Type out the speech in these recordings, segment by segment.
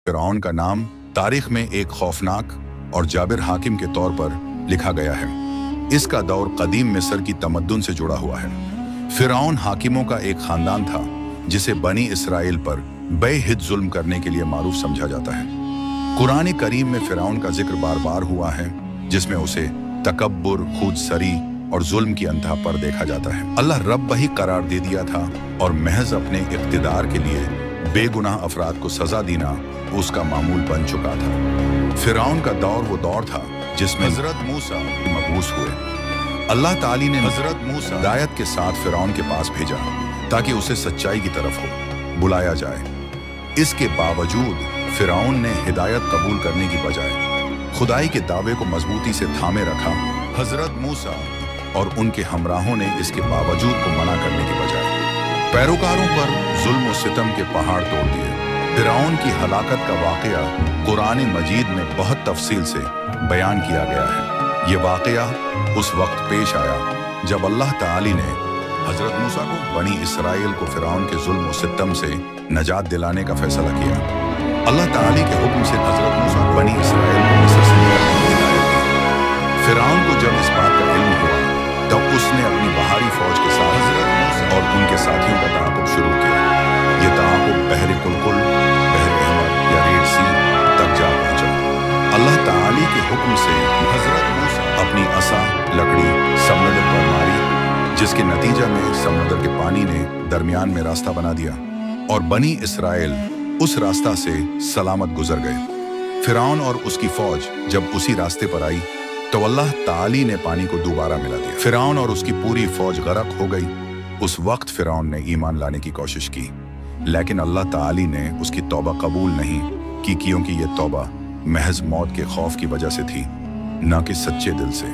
फिरौन का नाम तारीख में एक खौफनाक और जाबिर हाकिम के तौर पर लिखा गया है। इसका दौर कदीम मिस्र की तमद्दुन से जुड़ा हुआ है। फिरौन हाकिमों का एक खानदान था जिसे बनी इसराइल पर बेहिद जुल्म करने के लिए मारूफ समझा जाता है। कुरान करीम में फिरौन का जिक्र बार बार हुआ है, जिसमें उसे तकब्बुर, खुदसरी और जुल्म की अंतहा पर देखा जाता है। अल्लाह रब ही करार दे दिया था और महज अपने इख्तिदार के लिए बेगुनाह अफराद को सजा देना उसका मामूल बन चुका था। फिरौन का दौर वो दौर था जिसमें हजरत मूसा मबूस हुए। अल्लाह ताली ने हजरत मूसा हिदायत के साथ फिरौन के पास भेजा ताकि उसे सच्चाई की तरफ बुलाया जाए। इसके बावजूद फिरौन ने हिदायत कबूल करने की बजाय खुदाई के दावे को मजबूती से थामे रखा। हजरत मूसा और उनके हमराहों ने इसके बावजूद को मना करने की बजाय पैरोकारों पर जुल्म और सितम के पहाड़ तोड़ दिए। फिरौन की हलाकत का वाकया कुरान मजीद में बहुत तफसील से बयान किया गया है। ये वाकया उस वक्त पेश आया जब अल्लाह ताली ने हजरत मूसा को बनी इसराइल को फिरौन के जुल्म और सितम से नजात दिलाने का फैसला किया। अल्लाह ताली के हुक्म से हजरत मूसा बनी इसराइल को मिस्र से निकालने की हिदायत दी। फिरौन को जब इस बात का इल्म हुआ तब उसने अपनी बाहरी फौज के साथ हजरत मूसा और उनके साथियों का ताक़ुब शुरू किया। ये ताक़ुब बहर कुलकुल, बहर अहमर या रेड सी तक जा पहुंचा। अल्लाह ताली के हुक्म से हजरत मूसा अपनी असा लकड़ी समुद्र पर मारी, जिसके नतीजा में समुद्र के पानी ने दरमियान में रास्ता बना दिया और बनी इसराइल उस रास्ता से सलामत गुजर गए। फिरौन और उसकी फौज जब उसी रास्ते पर आई तो अल्लाह ताली ने पानी को दोबारा मिला दिया। फिरौन और उसकी पूरी फौज गरक हो गई। उस वक्त फिरौन ने ईमान लाने की कोशिश की, लेकिन अल्लाह ताली ने उसकी तौबा कबूल नहीं की, क्योंकि ये तौबा महज मौत के खौफ की वजह से थी, न कि सच्चे दिल से।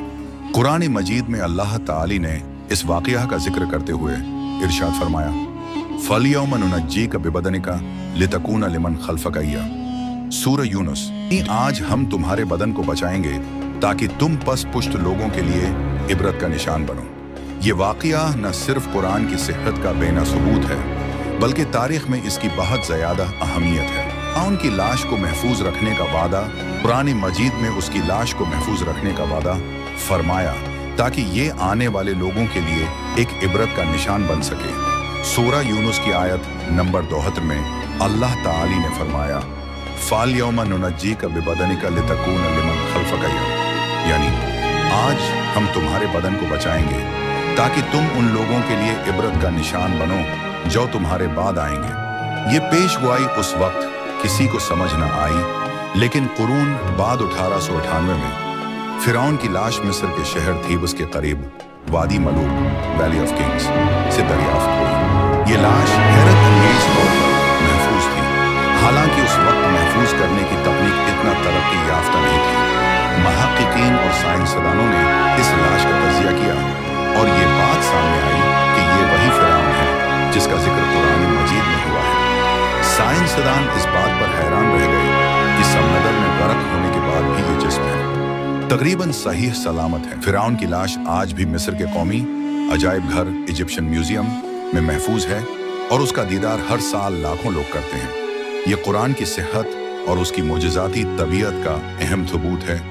कुरान मजीद में अल्लाह ताली ने इस वाक़या का जिक्र करते हुए इरशाद फरमाया, फल-यौम नुनज्जीका बिबदनिका लितकूना लिमन खल्फका। सूरह यूनुस। आज हम तुम्हारे बदन को बचाएंगे ताकि तुम पस पुष्ट लोगों के लिए इबरत का निशान बनो। ये वाक़या न सिर्फ कुरान की सेहत का बेना सबूत है, बल्कि तारीख में इसकी बहुत ज़्यादा अहमियत है। फिरौन की लाश को महफूज रखने का वादा, कुरान मजीद में उसकी लाश को महफूज रखने का वादा फरमाया ताकि ये आने वाले लोगों के लिए एक इबरत का निशान बन सके। सूरह यूनुस की आयत नंबर 72 में अल्लाह ताली ने फरमाया, फल-यौम नुनज्जीका बिबदनिका लितकूना लिमन खल्फका, यानी आज हम तुम्हारे बदन को बचाएंगे ताकि तुम उन लोगों के लिए इबरत का निशान बनो जो तुम्हारे बाद आएंगे। ये पेशगोई उस वक्त किसी को समझ न आई, लेकिन कुरून बाद 1898 में फिरौन की लाश मिस्र के शहर थीबस के करीब वादी मलूक, वैली ऑफ किंग्स से दरियाफ्त हुई। ये लाश हैरत अंगेज तौर पर महफूज थी। हालांकि उस वक्त महफूज करने की तकनीक इतना तरक्की याफ्ता नहीं थी। महक़क़ीन और साइंसदानों ने इस लाश का तज़किया किया और ये बात सामने आई कि ये वही फिरौन है जिसका जिक्र कुरान मजीद में हुआ है। साइंसदान इस बात पर हैरान रह गए कि समुद्र में गरक होने के बाद भी ये जिस्म है तकरीबन सही सलामत है। फिरौन की लाश आज भी मिस्र के कौमी अजायब घर इजिप्शियन म्यूजियम में महफूज है और उसका दीदार हर साल लाखों लोग करते हैं। ये कुरान की सेहत और उसकी मोजज़ाती तबीयत का अहम सबूत है,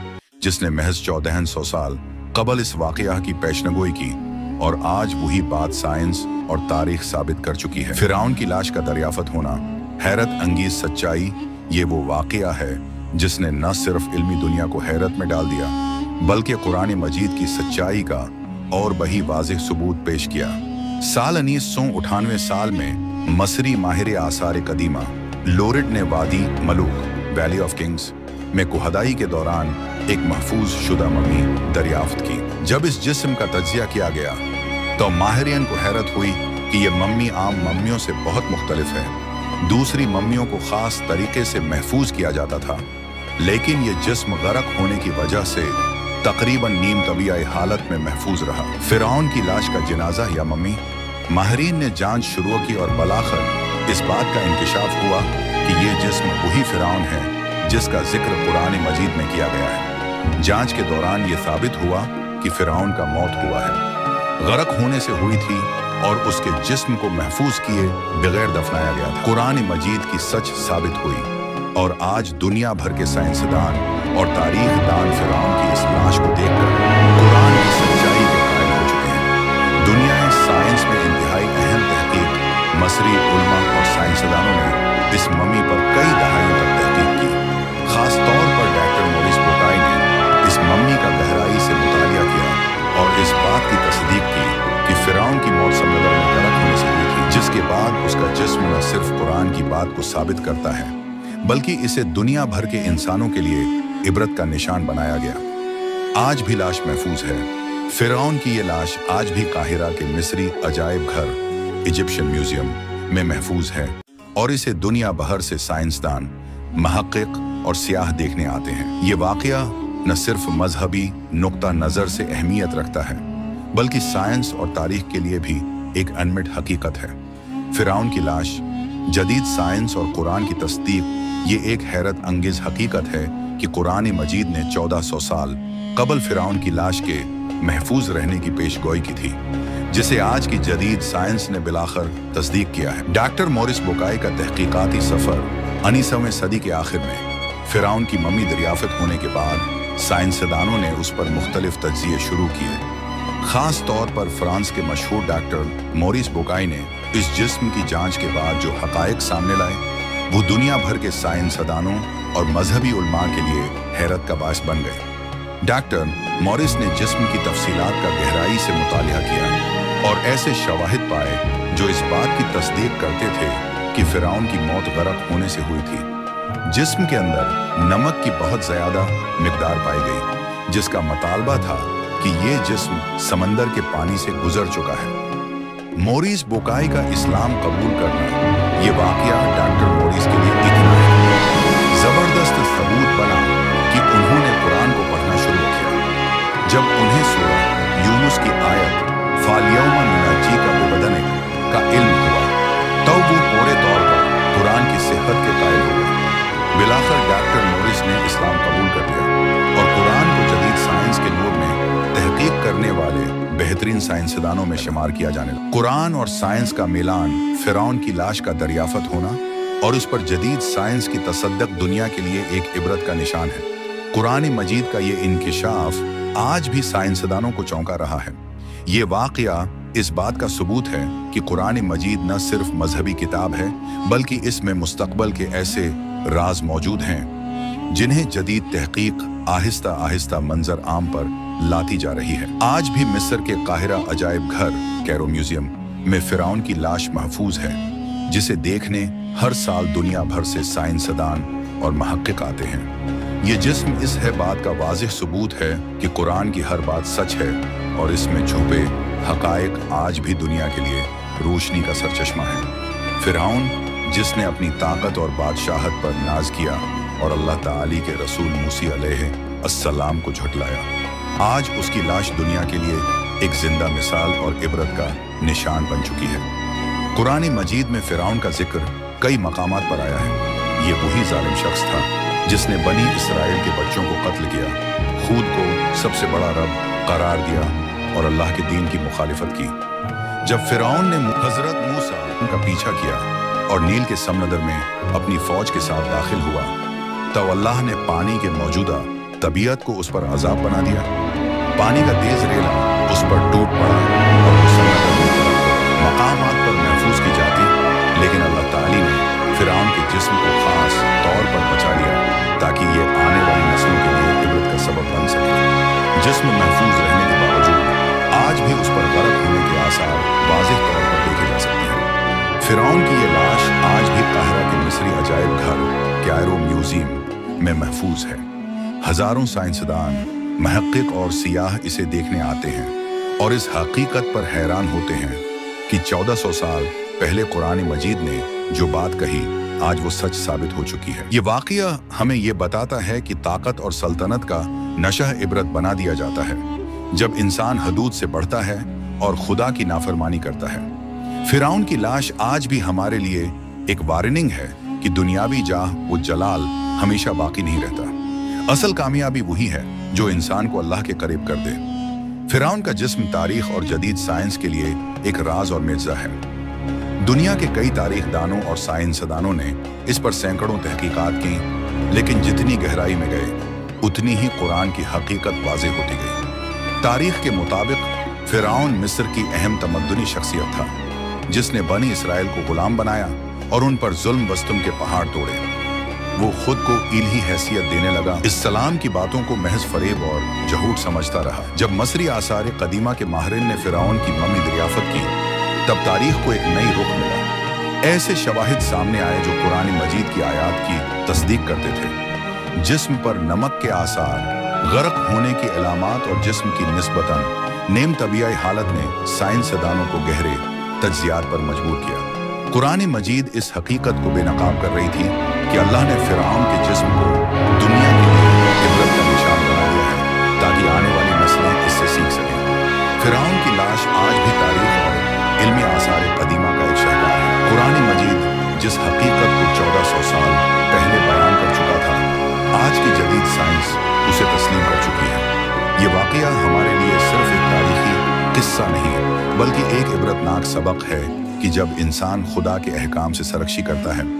जिसने महज 1400 साल कबल इस वाक़या की पेशनगोई की और आज वही बात साइंस और तारीख साबित कर चुकी है। फिरौन की लाश का दरियाफ्त होना हैरत अंगीज सच्चाई, ये वो वाक़या है जिसने न सिर्फ इल्मी दुनिया को हैरत में डाल दिया, बल्कि कुरान मजीद की सच्चाई का और बही वाज़ेह सबूत पेश किया। साल 1998 साल में मसरी माहिर आसार कदीमा लोरिड ने वादी मलूक, वैली ऑफ किंग्स में कुहदाई के दौरान एक महफूज शुदा मम्मी दरियाफ्त की। जब इस जिस्म का तज्जिया किया गया तो माहिरीन को हैरत हुई कि यह मम्मी आम मम्मियों से बहुत मुख्तलिफ है। दूसरी मम्मियों को ख़ास तरीके से महफूज किया जाता था, लेकिन ये जिस्म गरक होने की वजह से तकरीबन नीम तबीयाई हालत में महफूज रहा। फिरौन की लाश का जनाजा या मम्मी, माहिरीन ने जांच शुरू की और बलाखर इस बात का इंकिशाफ हुआ कि ये जिस्म वही फिरौन है जिसका जिक्र कुरान मजीद में किया गया है। जांच के दौरान ये साबित हुआ कि फिरौन का मौत हुआ है, गरक होने से हुई थी और उसके जिस्म को महफूज किए बगैर दफनाया गया था। कुरान मजीद की सच साबित हुई। और आज दुनिया भर के साइंसदान और तारीख दान फिरौन की इस लाश को देखकर कुरान की सच्चाई के कायल हो चुके हैं। दुनिया साइंस में इंतहाई अहम तहकीक मसरी उलमा और साइंसदानों ने इस मम्मी पर कई दहाइयों तक तहकीक की। खास तौर पर डॉक्टर मॉरिस बुकाई ने इस मम्मी का गहराई से मुतालिया किया और इस बात की तस्दीक की कि फिरौन की मौत समंदर में गर्क होने से हुई थी, जिसके बाद उसका जिस्म न सिर्फ कुरान की बात को साबित करता है बल्कि इसे दुनिया भर के इंसानों के लिए इबरत का निशान बनाया गया। आज भी लाश महफूज है। फिरौन की ये लाश आज भी काहिरा के मिस्री अजायब घर इजिप्शियन म्यूजियम में महफूज है और इसे दुनिया भर से साइंसदान, महक्किक और सियाह देखने आते हैं। ये वाकया न सिर्फ मजहबी नुक्ता नजर से अहमियत रखता है बल्कि साइंस और तारीख के लिए भी एक अनमिट हकीकत है। फिरौन की लाश, जदीद साइंस और कुरान की तस्दीक, ये एक हैरत अंगेज हकीकत है कि कुरान मजीद ने 1400 साल कबल फिरौन की लाश के महफूज रहने की पेशगोई की थी, जिसे आज की जदीद साइंस ने बिलाखिर तस्दीक किया है। डॉक्टर मॉरिस बुकाई का तहकीकाती सफर 19वीं सदी के आखिर में फिरौन की मम्मी दरियाफ्त होने के बाद साइंसदानों ने उस पर मुख्तलिफ तज्जिए शुरू किए। खास तौर पर फ्रांस के मशहूर डॉक्टर मॉरिस बुकाई ने इस जिस्म की जांच के बाद जो हकायक सामने लाए वो दुनिया भर के साइंसदानों और मजहबी उलमा के लिए हैरत का बायस बन गए। डॉक्टर मॉरिस ने जिस्म की तफसीलात का गहराई से मुतालिया किया और ऐसे शवाहिद पाए जो इस बात की तस्दीक करते थे कि फिरौन की मौत गर्क होने से हुई थी। जिस्म के अंदर नमक की बहुत ज्यादा मिकदार पाई गई, जिसका मतलबा था कि ये जिस्म समंदर के पानी से गुजर चुका है। मॉरिस बुकाई का इस्लाम कबूल करना ये वाकया डॉक्टर मॉरिस के लिए इतना जबरदस्त सबूत बना कि उन्होंने कुरान को पढ़ना शुरू किया। जब उन्हें सूरह यूनुस की आयत फालियौमा नुनज्जी का बिबदनिक का इल्म हुआ तो वो पूरे तौर पर कुरान की सेहत के कायल हो गए। बिलाखिर डॉक्टर मॉरिस ने इस्लाम कबूल कर लिया और कुरान को जदीद साइंस के नूर में तहकीक करने वाले बेहतरीन साइंसदानों में शुमार किया जाने लगा। कुरान और साइंस का मिलान, फिरौन की लाश का दरियाफ्त होना और उस पर जदीद साइंस की तसद्दुक दुनिया के लिए एक इबरत का निशान है। कुरान मजीद का ये इंकिशाफ आज भी साइंसदानों को चौंका रहा है। ये वाकया इस बात का सबूत है कि कुरान मजीद न सिर्फ मजहबी किताब है बल्कि इसमें मुस्तकबल के ऐसे राज मौजूद हैं जिन्हें जदीद तहकीक आहिस्ता आहिस्ता मंजर आम पर लाती जा रही है। आज भी मिस्र के काहिरा अजायब घर कैरो म्यूजियम में फिरौन की लाश महफूज है, जिसे देखने हर साल दुनिया भर से साइंसदान और महक्किक आते हैं। ये जिस्म इस है बात का वाज़िह सबूत है कि कुरान की हर बात सच है और इसमें छुपे हकायक आज भी दुनिया के लिए रोशनी का सरचश्मा है। फिरौन जिसने अपनी ताकत और बादशाहत पर नाज किया और अल्लाह ताली के रसूल मूसी अलैहिस्सलाम को झुठलाया, आज उसकी लाश दुनिया के लिए एक जिंदा मिसाल और इबरत का निशान बन चुकी है। कुरान मजीद में फिरौन का जिक्र कई मकामात पर आया है। ये वही जालिम शख्स था जिसने बनी इसराइल के बच्चों को कत्ल किया, खुद को सबसे बड़ा रब करार दिया और अल्लाह के दीन की मुखालिफत की। जब फिरौन ने हजरत मूसा का पीछा किया और नील के समंदर में अपनी फौज के साथ दाखिल हुआ, तब अल्लाह ने पानी के मौजूदा तबीयत को उस पर अजाब बना दिया। पानी का तेज रेला उस पर टूट पड़ा और वो समंदर में मकामात पर महफूज की जाती, लेकिन अल्लाह ताली ने फिरौन के जिस्म को खास तौर पर बचा लिया ताकि ये आने वाली नस्लों के लिए इबरत का सबब बन सके। जिस्म महफूज रहने के बावजूद आज भी उस पर गर्क होने के आसार वाज़िह तौर पर देखे जा सकते हैं। फिरौन की ये लाश आज भी काहिरा के मिस्री अजायब घर कैरो म्यूजियम में महफूज है। हजारों साइंसदान, महक्किक और सियाह इसे देखने आते हैं और इस हकीकत पर हैरान होते हैं कि 1400 साल पहले कुरान मजीद ने जो बात कही आज वो सच साबित हो चुकी है। ये वाकया हमें ये बताता है कि ताकत और सल्तनत का नशह इबरत बना दिया जाता है जब इंसान हदूद से बढ़ता है और खुदा की नाफरमानी करता है। फिरौन की लाश आज भी हमारे लिए एक वार्निंग है कि दुनियावी जाह वो जलाल हमेशा बाकी नहीं रहता। असल कामयाबी वही है जो इंसान को अल्लाह के करीब कर दे। फिरौन का जिस्म तारीख और जदीद साइंस के लिए एक राज और मिर्जा है। दुनिया के कई तारीखदानों और साइंसदानों ने इस पर सैकड़ों तहकीकात की, लेकिन जितनी गहराई में गए उतनी ही कुरान की हकीकत वाज़ेह होती गई। तारीख के मुताबिक फिरौन मिस्र की अहम तमद्दुनी शख्सियत था, जिसने बनी इसराइल को गुलाम बनाया और उन पर जुल्म वस्तुम के पहाड़ तोड़े। वो खुद को इलाही हैसियत देने लगा। इस सलाम की बातों को महज फरेब और झूठ समझता रहा। जब मसरी आसार कदीमा के माहिरीन ने फिरौन की मम्मी दरियाफ्त की, तब तारीख को एक नई रुख मिला। ऐसे शवाहिद सामने आए जो कुरान मजीद की आयात की तस्दीक करते थे। जिस्म पर नमक के आसार, गर्क होने की अलामात और जिस्म की निस्बतन नेम तबीयाई हालत ने साइंसदानों को गहरे तज्जियात पर मजबूर किया। कुरान मजीद इस हकीकत को बेनकाब कर रही थी कि अल्लाह ने फिरौन के जिस्म को दुनिया के लिए इबरत का निशान बना दिया है, ताकि आने वाली नस्लें इससे सीख सकें। फिरौन की लाश आज भी तारीख और इल्मी आसार कदीमा का एक शाहकार है। कुरान मजीद जिस हकीकत को 1400 साल पहले बयान कर चुका था, आज की जदीद साइंस उसे तस्लीम कर चुकी है। ये वाक़या हमारे लिए सिर्फ एक तारीखी किस्सा नहीं, बल्कि एक इबरतनाक सबक है कि जब इंसान खुदा के अहकाम से सरकशी करता है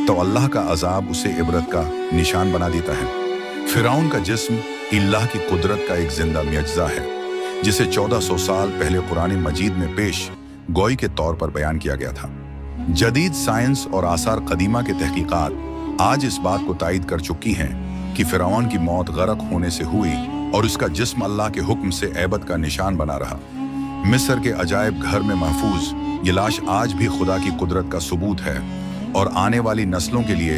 तो अल्लाह का अजाब उसे इबरत का निशान बना देता है। फिरौन का जिस्म अल्लाह की कुदरत का एक जिंदा मुअज्जा है, जिसे 1400 साल पहले कुरान मजीद में पेश गोई के तौर पर बयान किया गया था। जदीद साइंस और आसार कदीमा के तहकीकात आज इस बात को तायद कर चुकी हैं कि फिरौन की मौत गरक होने से हुई और उसका जिस्म अल्लाह के हुक्म से ऐबत का निशान बना रहा। मिस्र के अजायब घर में महफूज ये लाश आज भी खुदा की कुदरत का सबूत है और आने वाली नस्लों के लिए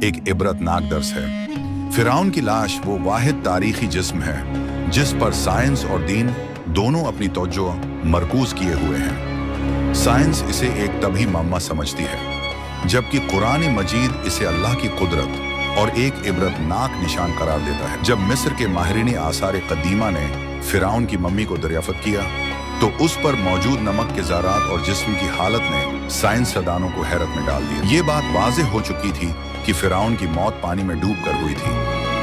एक इबरतनाक दर्स है। फिरौन की लाश वो वाहिद तारीखी जिस्म है जिस पर साइंस और दीन दोनों अपनी तवज्जो मरकूज किए हुए हैं। साइंस इसे एक तभी मामा समझती है, जबकि कुरान मजीद इसे अल्लाह की कुदरत और एक इबरतनाक निशान करार देता है। जब मिस्र के माहिरीन आसार कदीमा ने फिरौन की मम्मी को दरियाफ्त किया, तो उस पर मौजूद नमक के ज़रात और जिस्म की हालत ने साइंसदानों को हैरत में डाल दिया। ये बात वाज़ेह हो चुकी थी कि फिरौन की मौत पानी में डूब कर हुई थी।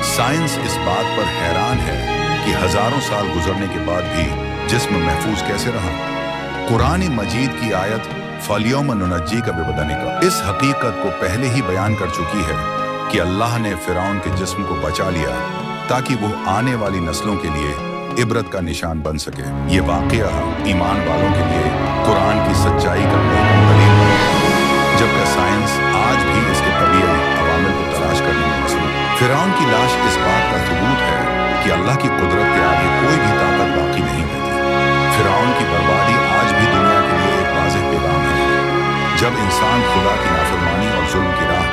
साइंस इस बात पर हैरान है कि हजारों साल गुजरने के बाद भी जिस्म महफूज कैसे रहा। कुरान मजीद की आयत फलियौम नुनज्जी का बिबदनिका इस हकीकत को पहले ही बयान कर चुकी है कि अल्लाह ने फिरौन के जिस्म को बचा लिया ताकि वो आने वाली नस्लों के लिए इबरत का निशान बन सके। ये वाक़या ईमान वालों के लिए कुरान की सच्चाई का दलील है, जबकि साइंस आज भी इसके तबीयी अवामिल को तलाश करने में मसरूफ है। फिरौन की लाश इस बात का सबूत है कि अल्लाह की कुदरत के आगे कोई भी ताकत बाकी नहीं रहती। फिरौन की बर्बादी आज भी दुनिया के लिए एक वाज़ेह पैगाम है। जब इंसान खुदा की नाफरमानी और जुल्म की राह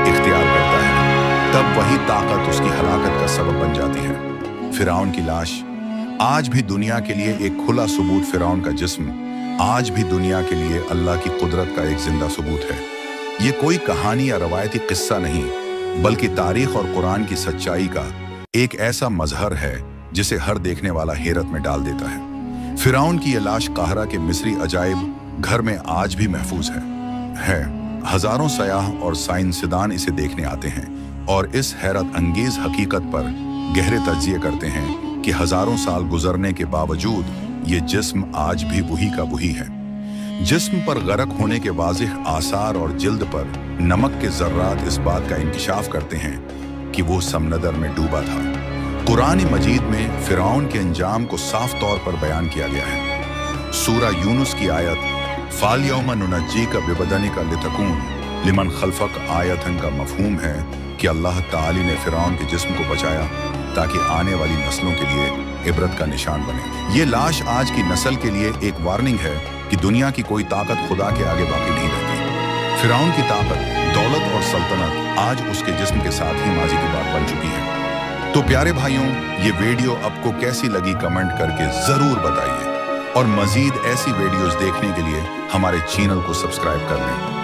इख्तियार करता है, तब वही ताकत उसकी हलाकत का सबब बन जाती है। फिरौन की लाश आज भी दुनिया के लिए एक खुला सबूत, फिरौन का जिस्म आज भी दुनिया के लिए अल्लाह की कुदरत का एक जिंदा सबूत है। ये कोई कहानी या रवायती किस्सा नहीं, बल्कि तारीख और कुरान की सच्चाई का एक ऐसा मजहर है जिसे हर देखने वाला हैरत में डाल देता है। फिरौन की ये लाश काहिरा के मिस्री अजायब घर में आज भी महफूज है। हजारों सयाह और साइंसदान इसे देखने आते हैं और इस हैरत अंगेज हकीकत पर गहरे तज्जिए करते हैं कि हजारों साल गुजरने के बावजूद ये जिस्म आज भी वही का वही है। जिस्म पर गरक होने के वाज़ेह आसार और जिल्द पर नमक के ज़र्रात इस बात का इंकिशाफ करते हैं कि वो समंदर में डूबा था। कुरान मजीद में फिरौन के अंजाम को साफ तौर पर बयान किया गया है। सूरा यूनुस की आयत फालियौम नुनज्जी का बिबदनी का लितकून लिमन खल्फक आयतन का मफहूम है कि अल्लाह ताली ने फिरौन के जिस्म को बचाया ताकि आने वाली नस्लों के लिए इबरत का निशान बने। ये लाश आज की नस्ल के लिए एक वार्निंग है कि दुनिया की कोई ताकत खुदा के आगे बाकी नहीं रहती। फिरौन की ताकत, दौलत और सल्तनत आज उसके जिस्म के साथ ही माजी की बात बन चुकी है। तो प्यारे भाइयों, ये वीडियो आपको कैसी लगी कमेंट करके जरूर बताइए और मजीद ऐसी वीडियोस देखने के लिए हमारे चैनल को सब्सक्राइब कर लें।